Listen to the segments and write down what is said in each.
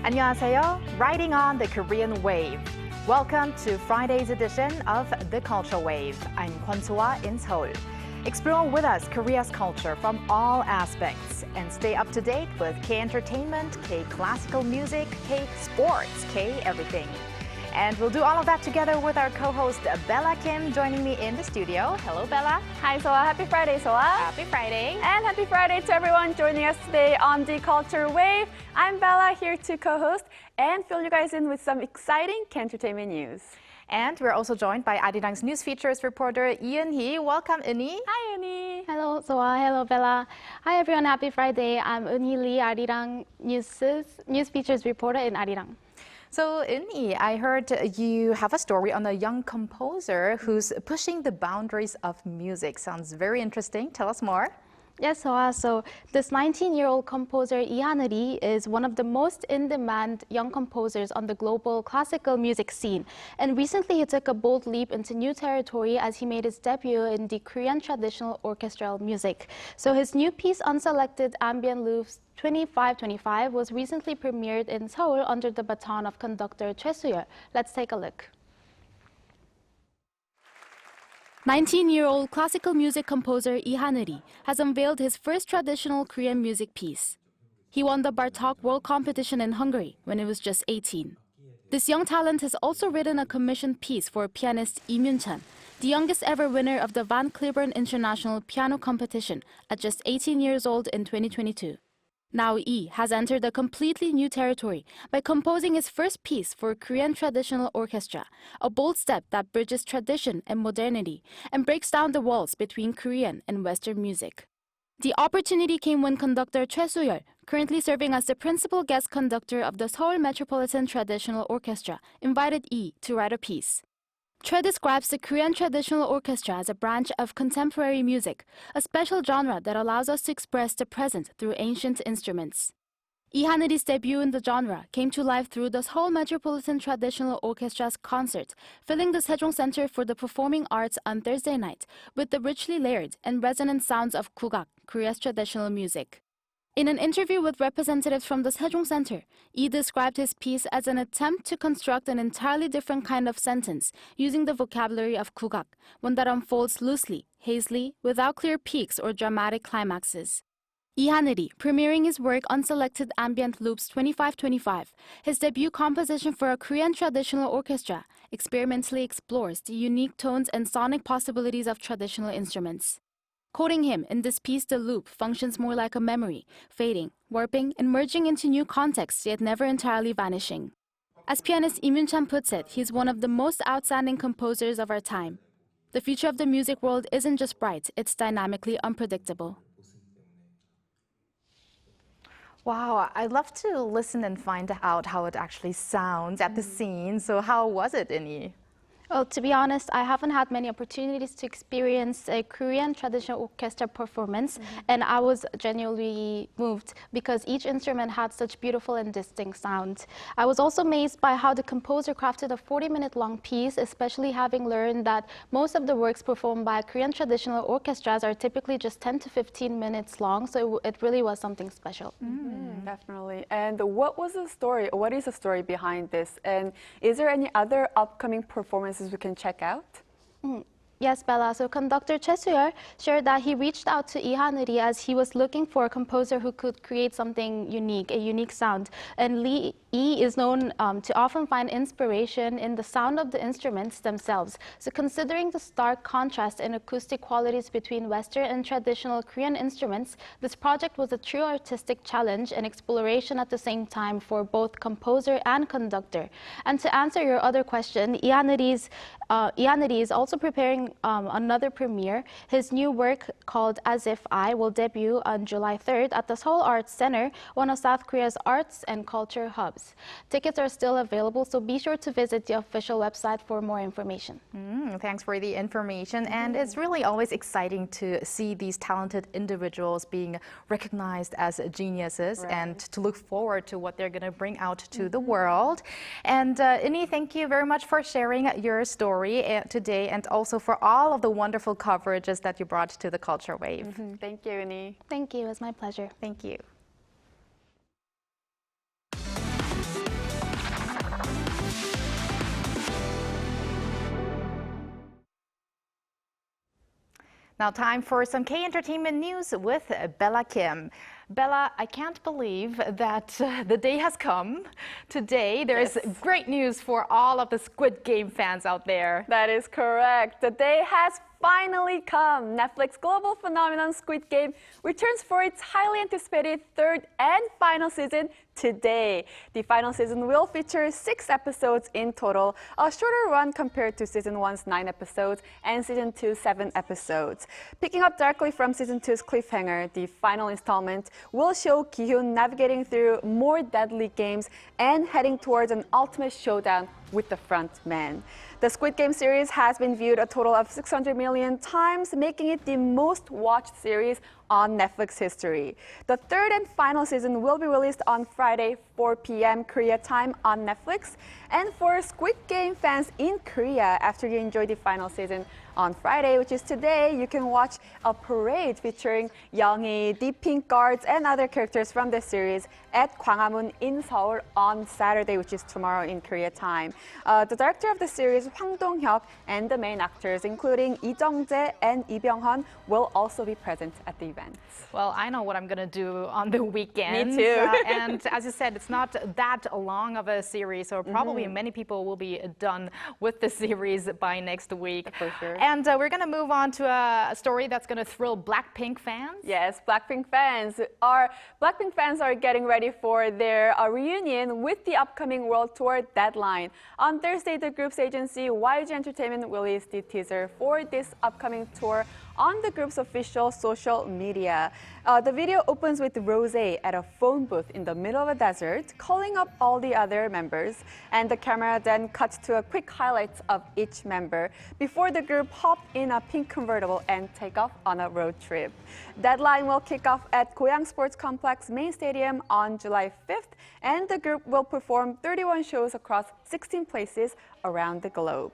안녕하세요. Riding on the Korean wave. Welcome to Friday's edition of The Culture Wave. I'm Kwon So-ah in Seoul. Explore with us Korea's culture from all aspects and stay up to date with K-entertainment, K-classical music, K-sports, K-everything. And we'll do all of that together with our co-host Bella Kim joining me in the studio. Hello, Bella. Hi, So-ah. Happy Friday, So-ah. Happy Friday. And happy Friday to everyone joining us today on The Culture Wave. I'm Bella, here to co-host and fill you guys in with some exciting K-entertainment news. And we're also joined by Arirang's news features reporter Eun-hee. Welcome, Eun-hee. Hi, Eun-hee. Hello, So-ah. Hello, Bella. Hi, everyone. Happy Friday. I'm Eun-hee Lee, Arirang news features reporter in Arirang. So, Eun-hee, I heard you have a story on a young composer who's pushing the boundaries of music. Sounds very interesting. Tell us more. Yes, So-ah. So this 19-year-old composer Hanurij is one of the most in-demand young composers on the global classical music scene. And recently he took a bold leap into new territory as he made his debut in the Korean traditional orchestral music. So his new piece, Unselected Ambient Loops 2525, was recently premiered in Seoul under the baton of conductor Choi Soo-yeol. Let's take a look. 19-year-old classical music composer Hanurij has unveiled his first traditional Korean music piece. He won the Bartók World Competition in Hungary when he was just 18. This young talent has also written a commissioned piece for pianist Lee Myun-chan, the youngest ever winner of the Van Cliburn International Piano Competition at just 18 years old in 2022. Now Lee has entered a completely new territory by composing his first piece for Korean traditional orchestra, a bold step that bridges tradition and modernity and breaks down the walls between Korean and Western music. The opportunity came when conductor Choi Soo-yeol, currently serving as the principal guest conductor of the Seoul Metropolitan Traditional Orchestra, invited Lee to write a piece. Choi describes the Korean traditional orchestra as a branch of contemporary music, a special genre that allows us to express the present through ancient instruments. Hanurij's debut in the genre came to life through the Seoul Metropolitan Traditional Orchestra's concert, filling the Sejong Center for the Performing Arts on Thursday night with the richly layered and resonant sounds of kugak, Korea's traditional music. In an interview with representatives from the Sejong Center, Lee described his piece as an attempt to construct an entirely different kind of sentence using the vocabulary of kugak, one that unfolds loosely, hazily, without clear peaks or dramatic climaxes. Hanurij, premiering his work Unselected Ambient Loops 2525, his debut composition for a Korean traditional orchestra, experimentally explores the unique tones and sonic possibilities of traditional instruments. Quoting him, in this piece the loop functions more like a memory, fading, warping, and merging into new contexts yet never entirely vanishing. As pianist Lee Myun-chan puts it, he's one of the most outstanding composers of our time. The future of the music world isn't just bright, it's dynamically unpredictable. Wow, I'd love to listen and find out how it actually sounds at the scene. So how was it, Eun-hee? Well, to be honest, I haven't had many opportunities to experience a Korean traditional orchestra performance, and I was genuinely moved because each instrument had such beautiful and distinct sound. I was also amazed by how the composer crafted a 40-minute long piece, especially having learned that most of the works performed by Korean traditional orchestras are typically just 10 to 15 minutes long, so it really was something special. Definitely. And what was the story? What is the story behind this? And is there any other upcoming performances we can check out? Yes, Bella. So conductor Choi Soo-yeol shared that he reached out to Hanurij as he was looking for a composer who could create something unique, a unique sound. And Lee is known to often find inspiration in the sound of the instruments themselves. So considering the stark contrast in acoustic qualities between Western and traditional Korean instruments, this project was a true artistic challenge and exploration at the same time for both composer and conductor. And to answer your other question, Hanurij is also preparing another premiere. His new work called As If I will debut on July 3rd at the Seoul Arts Center, one of South Korea's arts and culture hubs. Tickets are still available, so be sure to visit the official website for more information. Thanks for the information. And it's really always exciting to see these talented individuals being recognized as geniuses and to look forward to what they're going to bring out to the world. And Eun-hee, thank you very much for sharing your story today and also for all of the wonderful coverages that you brought to the Culture Wave. Thank you, Eun-hee. Thank you. It was my pleasure. Thank you. Now time for some K-entertainment news with Bella Kim. Bella, I can't believe that the day has come. Today, there is great news for all of the Squid Game fans out there. That is correct. The day has finally come. Netflix global phenomenon Squid Game returns for its highly anticipated third and final season today. The final season will feature 6 episodes in total, a shorter run compared to season 1's 9 episodes and season 2's 7 episodes. Picking up directly from season 2's cliffhanger, the final installment will show Ki-hyun navigating through more deadly games and heading towards an ultimate showdown with the front man. The Squid Game series has been viewed a total of 600 million times, making it the most watched series on Netflix history. The third and final season will be released on Friday, 4 p.m. Korea time on Netflix. And for Squid Game fans in Korea, after you enjoy the final season on Friday, which is today, you can watch a parade featuring Younghee, the Pink Guards, and other characters from the series at Gwanghwamun in Seoul on Saturday, which is tomorrow in Korea time. The director of the series, Hwang Dong-hyuk, and the main actors, including Lee Jung-jae and Lee Byung-hun, will also be present at the event. Well, I know what I'm going to do on the weekend. Me too. And as you said, it's not that long of a series, so probably many people will be done with the series by next week. For sure. And we're going to move on to a story that's going to thrill Blackpink fans. Yes, Blackpink fans are getting ready for their reunion with the upcoming world tour deadline. On Thursday, the group's agency YG Entertainment released the teaser for this upcoming tour on the group's official social media. The video opens with Rosé at a phone booth in the middle of a desert, calling up all the other members, and the camera then cuts to a quick highlights of each member before the group hop in a pink convertible and take off on a road trip. Deadline will kick off at Goyang Sports Complex main stadium on July 5th, and the group will perform 31 shows across 16 places around the globe.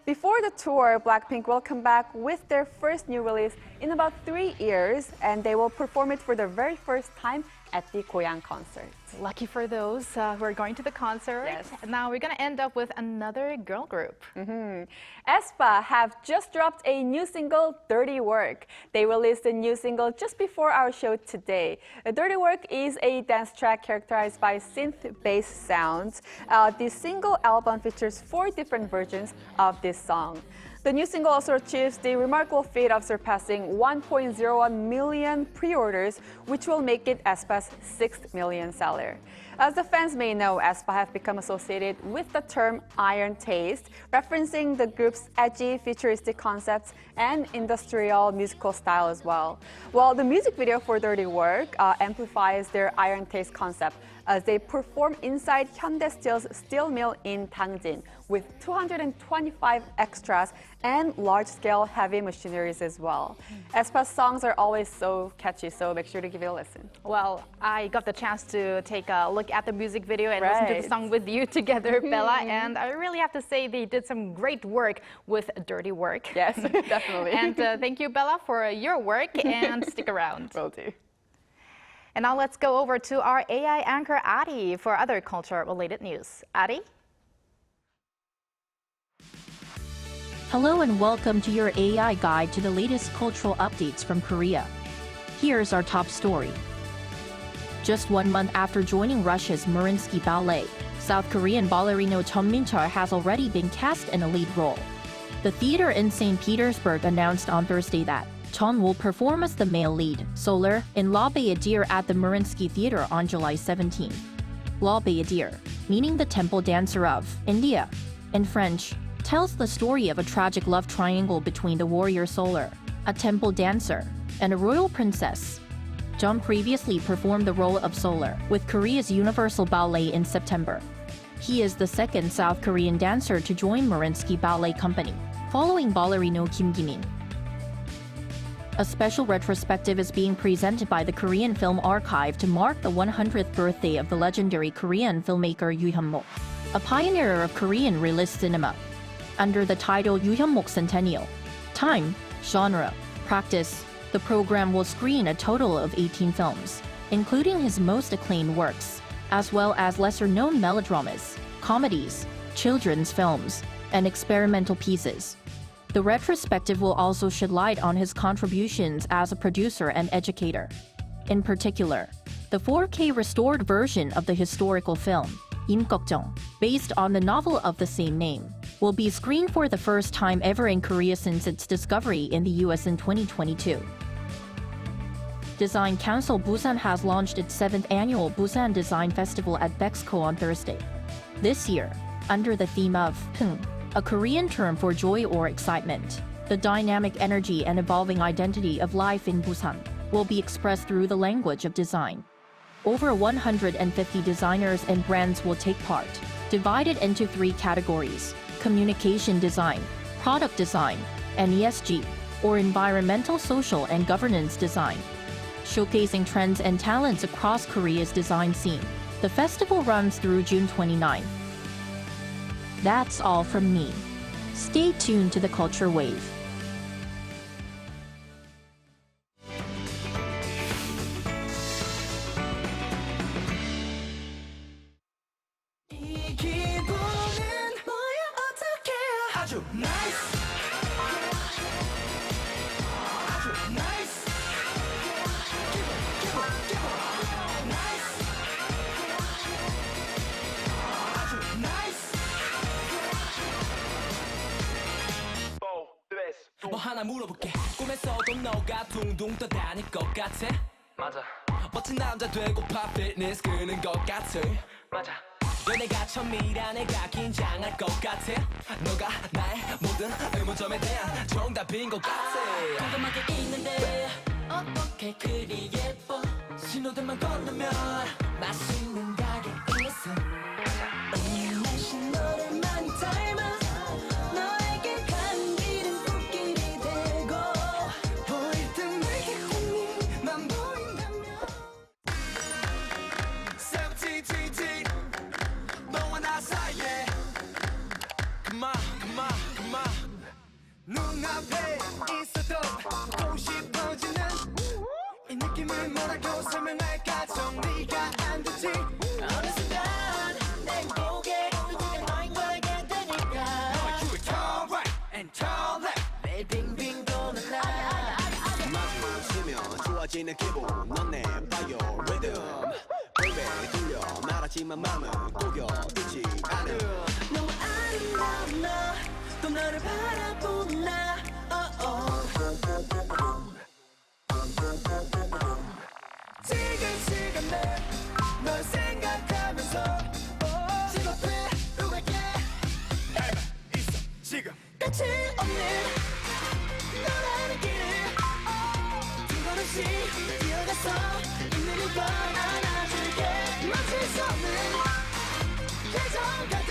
Before the tour, Blackpink will come back with their first new release in about 3 years, and they will perform it for the very first time at the Goyang concert. Lucky for those who are going to the concert. Yes. And now we're going to end up with another girl group. aespa have just dropped a new single, Dirty Work. They released a new single just before our show today. Dirty Work is a dance track characterized by synth-bass sounds. The single album features 4 different versions of this song. The new single also achieves the remarkable feat of surpassing 1.01 million pre-orders, which will make it aespa's 6th million seller. As the fans may know, aespa have become associated with the term iron taste, referencing the group's edgy, futuristic concepts and industrial musical style as well. Well, the music video for Dirty Work amplifies their iron taste concept as they perform inside Hyundai Steel's steel mill in Dangjin with 225 extras and large-scale heavy machineries as well. aespa's songs are always so catchy, so make sure to give it a listen. Well, I got the chance to take a look at the music video and listen to the song with you together, Bella, and I really have to say they did some great work with Dirty Work. Yes, definitely. And thank you, Bella, for your work, and stick around. Will do. And now let's go over to our AI anchor, Ari, for other culture-related news. Ari? Hello and welcome to your AI guide to the latest cultural updates from Korea. Here's our top story. Just 1 month after joining Russia's Mariinsky Ballet, South Korean ballerino Chun Min-chul has already been cast in a lead role. The theater in St. Petersburg announced on Thursday that Chun will perform as the male lead, Solar, in La Bayadere at the Mariinsky Theater on July 17. La Bayadere, meaning the temple dancer of India, in French, tells the story of a tragic love triangle between the warrior Solar, a temple dancer, and a royal princess. Chun previously performed the role of Solar with Korea's Universal Ballet in September. He is the second South Korean dancer to join Mariinsky Ballet Company, following ballerino Kim Gi-min. A special retrospective is being presented by the Korean Film Archive to mark the 100th birthday of the legendary Korean filmmaker Yoo Hyun-mok, a pioneer of Korean realist cinema. Under the title Yoo Hyun-mok Centennial, Time, Genre, Practice, the program will screen a total of 18 films, including his most acclaimed works, as well as lesser-known melodramas, comedies, children's films, and experimental pieces. The retrospective will also shed light on his contributions as a producer and educator. In particular, the 4K restored version of the historical film, 임꺽정, based on the novel of the same name, will be screened for the first time ever in Korea since its discovery in the US in 2022. Design Council Busan has launched its 7th annual Busan Design Festival at Bexco on Thursday. This year, under the theme of Hung, a Korean term for joy or excitement, the dynamic energy and evolving identity of life in Busan will be expressed through the language of design. Over 150 designers and brands will take part, divided into 3 categories: communication design, product design, and ESG, or environmental, social, and governance design. Showcasing trends and talents across Korea's design scene, the festival runs through June 29. That's all from me. Stay tuned to the Culture Wave. 뭐 하나 물어볼게. 꿈에서도 너가 둥둥 떠다닐 것 같아. 맞아. 멋진 남자 되고파 피트니스 끄는 것 같아. 맞아. 연애가 처음이라 내가 긴장할 것 같아. 너가 나의 모든 의문점에 대한 정답인 것 같아. 궁금하게 있는데 어떻게 그리 예뻐. 신호등만 건너면 맛있는 가게 있어. 날씨 너를 많이 닮아. 눈앞에 있어도 보고 싶어지는 이 느낌을 뭐라고 설명할까 정리가 안 되지 어느 순간 내 고개 그냥 너인 걸 알게 되니까 너의 큐에 turn right and turn left 매일 빙빙 도는 날 마주치면 좋아지는 기분 넌 내 바이오 리듬 baby 들려 말하지만 맘은 꼬여있지 않음 너무 아름다운 너 또 너를 바라보는 나 지금 널 생각하면서 집 앞에 우울하게 닮아 있어 지금 끝이 없는 너라는 길을 두 걸음씩 뛰어가서 있는 걸 안아줄게 멈출 수 없는 계절 가득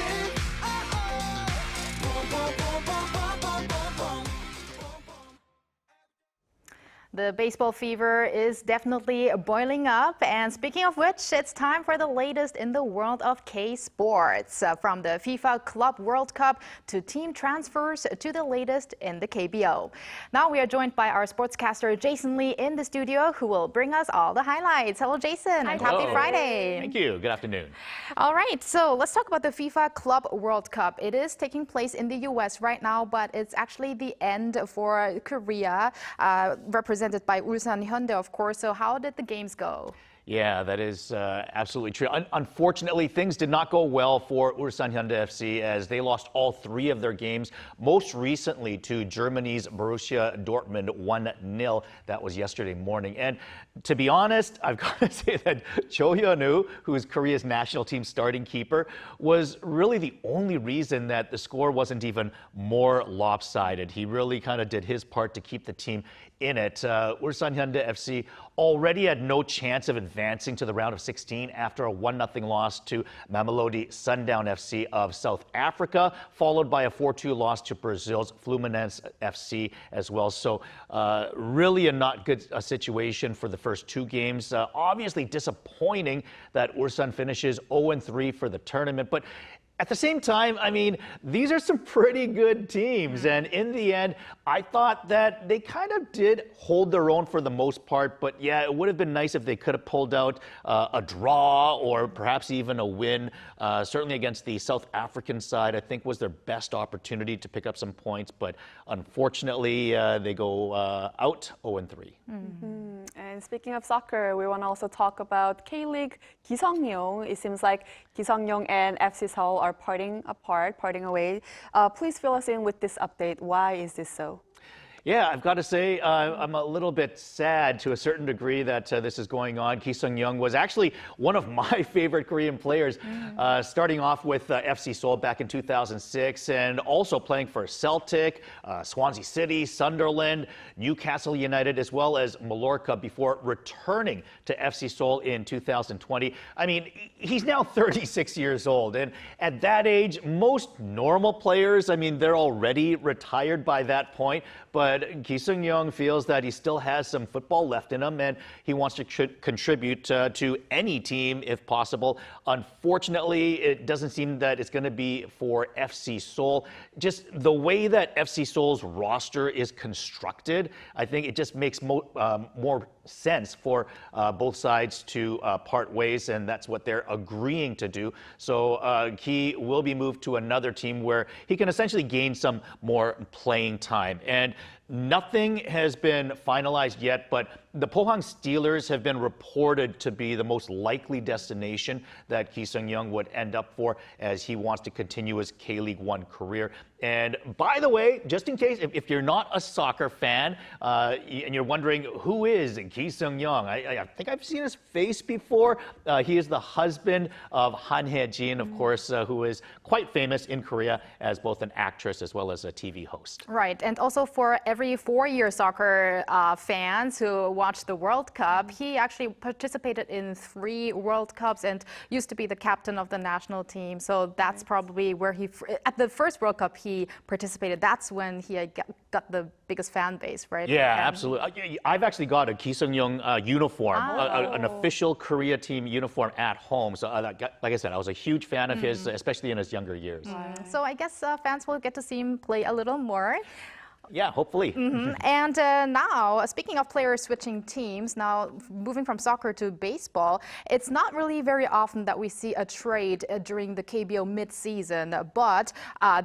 The baseball fever is definitely boiling up. And speaking of which, it's time for the latest in the world of K-sports. From the FIFA Club World Cup to team transfers to the latest in the KBO. Now we are joined by our sportscaster Jason Lee in the studio, who will bring us all the highlights. Hello, Jason, and happy Friday. Thank you. Good afternoon. All right, so let's talk about the FIFA Club World Cup. It is taking place in the U.S. right now, but it's actually the end for Korea, represented by Ulsan Hyundai, of course. So how did the games go? Yeah, that is absolutely true. Unfortunately, things did not go well for Ulsan Hyundai FC as they lost all 3 of their games, most recently to Germany's Borussia Dortmund 1-0. That was yesterday morning. And to be honest, I've got to say that Cho Hyun-woo, who is Korea's national team starting keeper, was really the only reason that the score wasn't even more lopsided. He really kind of did his part to keep the team in it. Ulsan Hyundai FC already had no chance of advancing to the round of 16 after a 1-0 loss to Mamelodi Sundown FC of South Africa, followed by a 4-2 loss to Brazil's Fluminense FC as well. So really a not good situation for the first 2 games. Obviously disappointing that Ulsan finishes 0-3 for the tournament, but At the same time, I mean, these are some pretty good teams. And in the end, I thought that they kind of did hold their own for the most part. But yeah, it would have been nice if they could have pulled out a draw or perhaps even a win. Certainly against the South African side, I think was their best opportunity to pick up some points. But unfortunately, they go out 0-3. And speaking of soccer, we want to also talk about K-League Kiseongyeong. It seems like Kiseongyeong and FC Seoul are parting away. Please fill us in with this update. Why is this so? Yeah, I've got to say, I'm a little bit sad to a certain degree that this is going on. Kiseongyeong was actually one of my favorite Korean players, starting off with FC Seoul back in 2006 and also playing for Celtic, Swansea City, Sunderland, Newcastle United, as well as Mallorca before returning to FC Seoul in 2020. I mean, he's now 36 years old, and at that age, most normal players, I mean, they're already retired by that point. But Kiseongyeong feels that he still has some football left in him, and he wants to contribute to any team if possible. Unfortunately, it doesn't seem that it's going to be for FC Seoul. Just the way that FC Seoul's roster is constructed, I think it just makes more sense for both sides to part ways, and that's what they're agreeing to do. So Ki will be moved to another team where he can essentially gain some more playing time. And nothing has been finalized yet, but the Pohang Steelers have been reported to be the most likely destination that Kiseongyeong would end up for, as he wants to continue his K-League 1 career. And by the way, just in case, if you're not a soccer fan and you're wondering who is Kiseongyeong, I think I've seen his face before. He is the husband of Hanurij, of course, who is quite famous in Korea as both an actress as well as a TV host. Right, and also for every four-year soccer fans who watch the World Cup, he actually participated in 3 World Cups and used to be the captain of the national team. So that's probably where at the first World Cup he participated. That's when he got the biggest fan base, right? Yeah, absolutely. I've actually got a Kiseongyeong uniform, an official Korea team uniform at home. So like I said, I was a huge fan of his, especially in his younger years. So I guess fans will get to see him play a little more. Yeah, hopefully. And now, speaking of players switching teams, now moving from soccer to baseball, it's not really very often that we see a trade during the KBO mid-season, but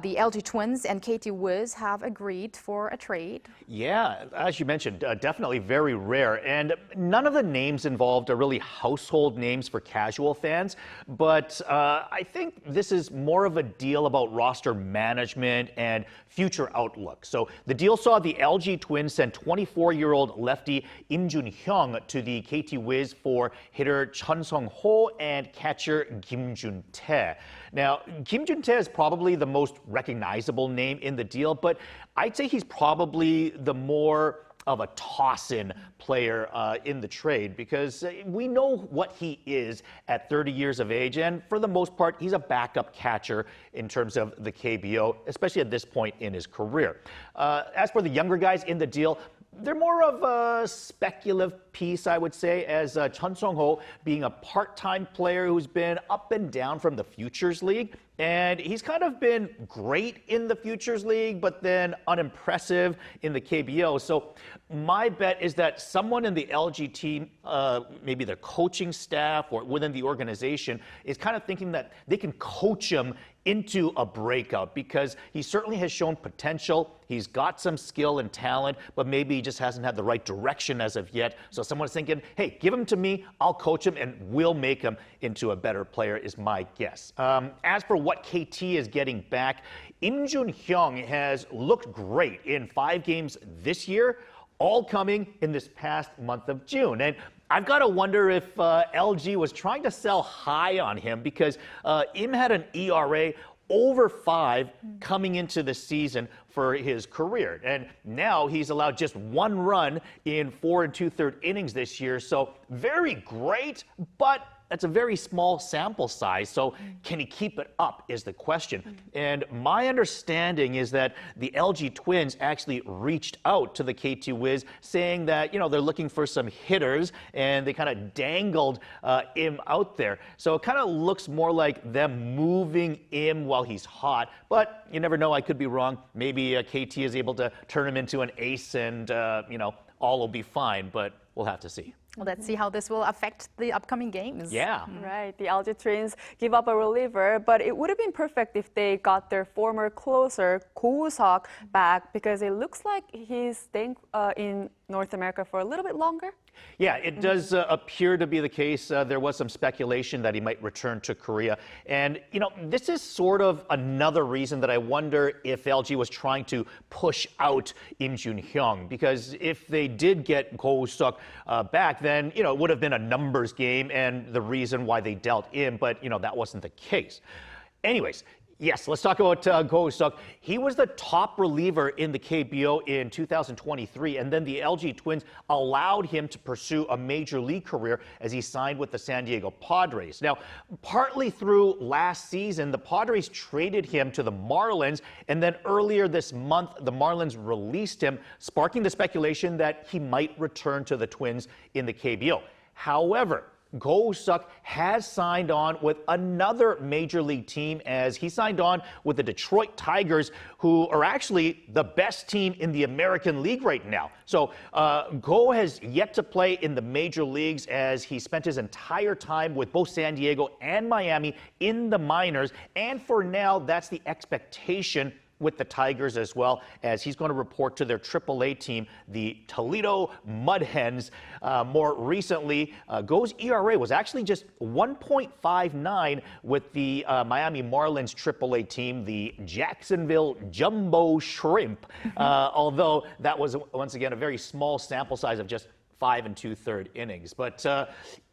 the LG Twins and KT Wiz have agreed for a trade. Yeah, as you mentioned, definitely very rare. And none of the names involved are really household names for casual fans, but I think this is more of a deal about roster management and future outlook. So the deal saw the LG Twins send 24-year-old lefty Im Jun-hyung to the KT Wiz for hitter Chun Sung-ho and catcher Kim Jun-tae. Now, Kim Jun-tae is probably the most recognizable name in the deal, but I'd say he's probably the more of a toss-in player in the trade, because we know what he is at 30 years of age, and for the most part, he's a backup catcher in terms of the KBO, especially at this point in his career. As for the younger guys in the deal, they're more of a speculative piece, I would say, as Chun Sung-ho being a part-time player who's been up and down from the Futures League. And he's kind of been great in the Futures League, but then unimpressive in the KBO. So my bet is that someone in the LG team, maybe their coaching staff or within the organization, is kind of thinking that they can coach him into a breakout, because he certainly has shown potential. He's got some skill and talent, but maybe he just hasn't had the right direction as of yet. So someone's thinking, hey, give him to me, I'll coach him, and we'll make him into a better player, is my guess. As for what KT is getting back, Im Jun-hyung has looked great in 5 games this year, all coming in this past month of June. And I've got to wonder if LG was trying to sell high on him, because Im had an ERA over 5 coming into the season for his career. And now he's allowed just 1 run in 4 2/3 innings this year. So very great, but that's a very small sample size, so can he keep it up is the question. And my understanding is that the LG Twins actually reached out to the K2 Wiz saying that, they're looking for some hitters, and they kind of dangled Im out there. So it kind of looks more like them moving Im while he's hot, but you never know, I could be wrong. Maybe KT is able to turn him into an ace and, all will be fine, but we'll have to see. Well, let's see how this will affect the upcoming games. Yeah. Right, the LG Twins give up a reliever, but it would have been perfect if they got their former closer, Go Seok, back, because it looks like he's staying in North America for a little bit longer. Yeah, it does appear to be the case. There was some speculation that he might return to Korea. And, this is sort of another reason that I wonder if LG was trying to push out Im Jun-hyung. Because if they did get Go Seok back, then, it would have been a numbers game and the reason why they dealt Im. But, that wasn't the case. Anyways. Yes, let's talk about Go Seok. He was the top reliever in the KBO in 2023, and then the LG Twins allowed him to pursue a major league career as he signed with the San Diego Padres. Now, partly through last season, the Padres traded him to the Marlins, and then earlier this month, the Marlins released him, sparking the speculation that he might return to the Twins in the KBO. However, Go Seok has signed on with another major league team as he signed on with the Detroit Tigers, who are actually the best team in the American League right now. So Go has yet to play in the major leagues as he spent his entire time with both San Diego and Miami in the minors. And for now, that's the expectation with the Tigers as well, as he's going to report to their AAA team, the Toledo Mud Hens. More recently, Go's ERA was actually just 1.59 with the Miami Marlins AAA team, the Jacksonville Jumbo Shrimp, although that was, once again, a very small sample size of just 5 2/3 innings. But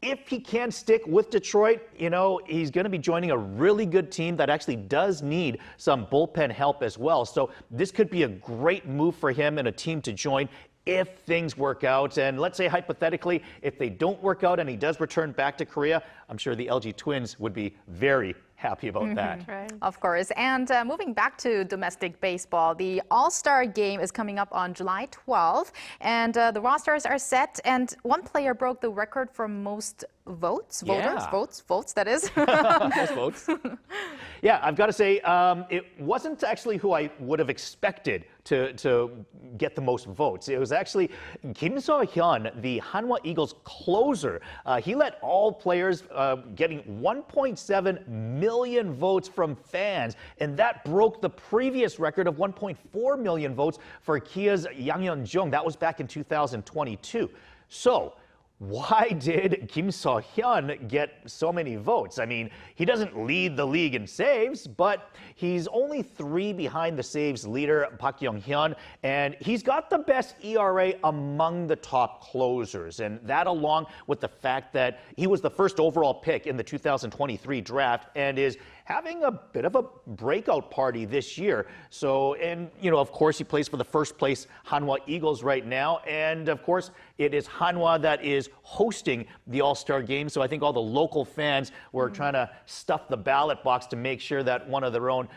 if he can stick with Detroit, he's going to be joining a really good team that actually does need some bullpen help as well. So this could be a great move for him and a team to join if things work out. And let's say hypothetically, if they don't work out and he does return back to Korea, I'm sure the LG Twins would be very happy about that. Right. Of course. And moving back to domestic baseball, the All-Star game is coming up on July 12th, and the rosters are set, and one player broke the record for most votes, votes, that is. Most votes. Yeah, I've got to say, it wasn't actually who I would have expected to get the most votes. It was actually Kim So-hyun, the Hanwha Eagles closer. He led all players, getting 1.7 million votes from fans, and that broke the previous record of 1.4 million votes for Kia's Yang Yeon-jung. That was back in 2022. So, why did Kim So-hyun get so many votes? I mean, he doesn't lead the league in saves, but he's only 3 behind the saves leader, Park Young-hyun, and he's got the best ERA among the top closers. And that, along with the fact that he was the first overall pick in the 2023 draft and is having a bit of a breakout party this year. So, and, of course, he plays for the first place Hanwha Eagles right now. And, of course, it is Hanwha that is hosting the All-Star game. So I think all the local fans were trying to stuff the ballot box to make sure that one of their own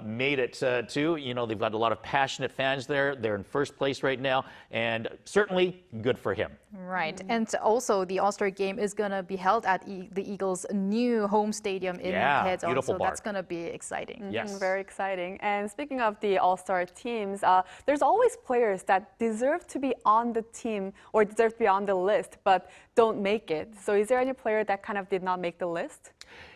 made it too. They've got a lot of passionate fans there. They're in first place right now. And certainly good for him. Right. And also the All-Star game is going to be held at the Eagles' new home stadium in Daejeon. So that's going to be exciting. Yes. Very exciting. And speaking of the All-Star teams, there's always players that deserve to be on the team or deserve to be on the list, but don't make it. So is there any player that kind of did not make the list?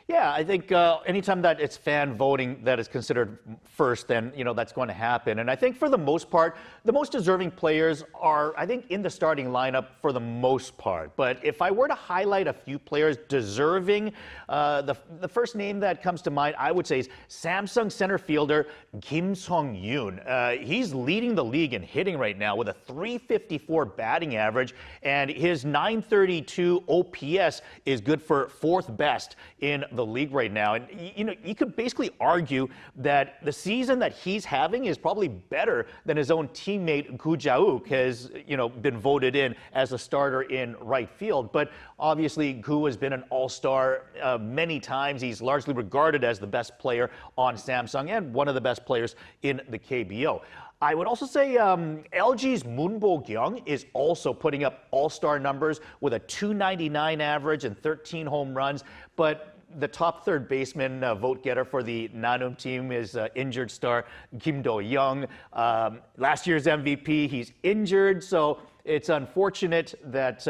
Yeah, I think anytime that it's fan voting that is considered first, then, that's going to happen. And I think for the most part, the most deserving players are, I think, in the starting lineup for the most part. But if I were to highlight a few players deserving, the first name that comes to mind, I would say, is Samsung center fielder Kim Sung-yoon. He's leading the league in hitting right now with a .354 batting average, and his .930 .332 OPS is good for 4th best in the league right now. And, you know, you could basically argue that the season that he's having is probably better than his own teammate Gu Jauk has, you know, been voted in as a starter in right field. But obviously, Gu has been an all-star many times. He's largely regarded as the best player on Samsung and one of the best players in the KBO. I would also say LG's Moon Bo-kyung is also putting up all-star numbers with a .299 average and 13 home runs. But the top third baseman vote getter for the Nanum team is injured star Kim Do-young. Last year's MVP, he's injured, so it's unfortunate that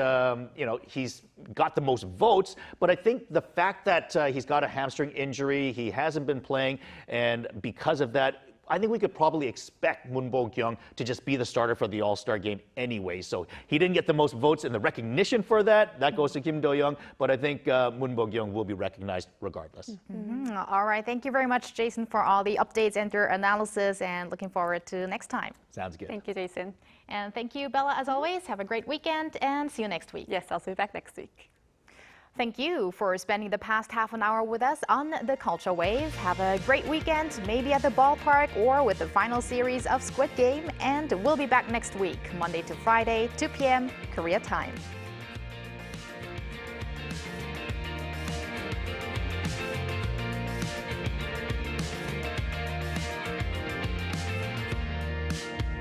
you know, he's got the most votes, but I think the fact that he's got a hamstring injury, he hasn't been playing, and because of that, I think we could probably expect Moon Bo-kyung to just be the starter for the All-Star game anyway. So he didn't get the most votes, and the recognition for that goes to Kim Do-young, but I think Moon Bo-kyung will be recognized regardless. All right, thank you very much, Jason, for all the updates and your analysis, and looking forward to next time. Sounds good. Thank you, Jason. And thank you, Bella, as always. Have a great weekend, and see you next week. Yes, I'll be back next week. Thank you for spending the past half an hour with us on the Culture Wave. Have a great weekend, maybe at the ballpark or with the final series of Squid Game. And we'll be back next week, Monday to Friday, 2 p.m. Korea time.